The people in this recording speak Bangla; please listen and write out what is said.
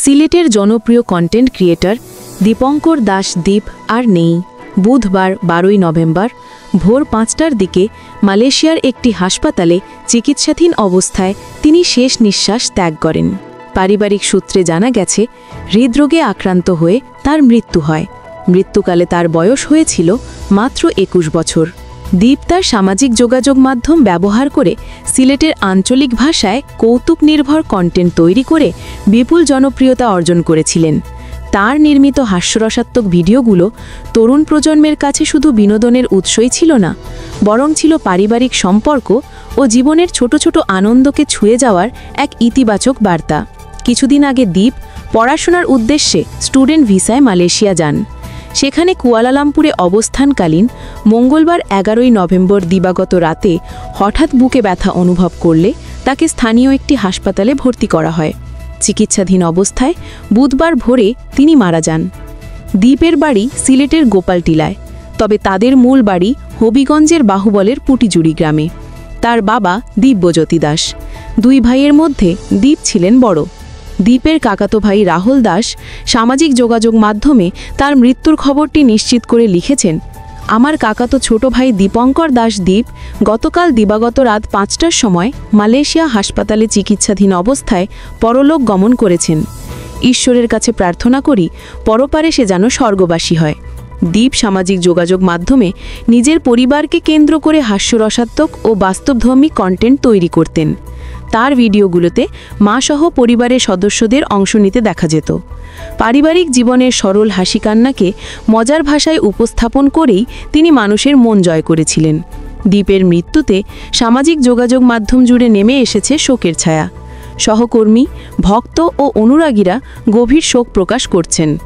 সিলেটের জনপ্রিয় কন্টেন্ট ক্রিয়েটর দীপঙ্কর দাস দীপ আর নেই। বুধবার 12 নভেম্বর ভোর 5টার দিকে মালয়েশিয়ার একটি হাসপাতালে চিকিৎসাধীন অবস্থায় তিনি শেষ নিঃশ্বাস ত্যাগ করেন। পারিবারিক সূত্রে জানা গেছে, হৃদরোগে আক্রান্ত হয়ে তার মৃত্যু হয়। মৃত্যুকালে তার বয়স হয়েছিল মাত্র 21 বছর। দীপ তার সামাজিক যোগাযোগ মাধ্যম ব্যবহার করে সিলেটের আঞ্চলিক ভাষায় কৌতুক নির্ভর কন্টেন্ট তৈরি করে বিপুল জনপ্রিয়তা অর্জন করেছিলেন। তার নির্মিত হাস্যরসাত্মক ভিডিওগুলো তরুণ প্রজন্মের কাছে শুধু বিনোদনের উৎসই ছিল না, বরং ছিল পারিবারিক সম্পর্ক ও জীবনের ছোট ছোট আনন্দকে ছুঁয়ে যাওয়ার এক ইতিবাচক বার্তা। কিছুদিন আগে দীপ পড়াশোনার উদ্দেশ্যে স্টুডেন্ট ভিসায় মালয়েশিয়া যান। সেখানে কুয়ালালামপুরে অবস্থানকালীন মঙ্গলবার 11 নভেম্বর দিবাগত রাতে হঠাৎ বুকে ব্যথা অনুভব করলে তাকে স্থানীয় একটি হাসপাতালে ভর্তি করা হয়। চিকিৎসাধীন অবস্থায় বুধবার ভোরে তিনি মারা যান। দীপের বাড়ি সিলেটের গোপালটিলায়, তবে তাদের মূল বাড়ি হবিগঞ্জের বাহুবলের পুটিজুড়ি গ্রামে। তার বাবা দিব্যজ্যোতি দাস। দুই ভাইয়ের মধ্যে দীপ ছিলেন বড়। দীপের কাকাতো ভাই রাহুল দাস সামাজিক যোগাযোগ মাধ্যমে তার মৃত্যুর খবরটি নিশ্চিত করে লিখেছেন, আমার কাকাতো ছোট ভাই দীপঙ্কর দাস দীপ গতকাল দিবাগত রাত 5টার সময় মালয়েশিয়া হাসপাতালে চিকিৎসাধীন অবস্থায় পরলোক গমন করেছেন। ঈশ্বরের কাছে প্রার্থনা করি পরপারে সে যেন স্বর্গবাসী হয়। দীপ সামাজিক যোগাযোগ মাধ্যমে নিজের পরিবারকে কেন্দ্র করে হাস্যরসাত্মক ও বাস্তবধর্মী কন্টেন্ট তৈরি করতেন। তার ভিডিওগুলোতে মা-সহ পরিবারের সদস্যদের অংশ নিতে দেখা যেত। পারিবারিক জীবনের সরল হাসি কান্নাকে মজার ভাষায় উপস্থাপন করেই তিনি মানুষের মন জয় করেছিলেন। দীপের মৃত্যুতে সামাজিক যোগাযোগ মাধ্যম জুড়ে নেমে এসেছে শোকের ছায়া। সহকর্মী, ভক্ত ও অনুরাগীরা গভীর শোক প্রকাশ করছেন।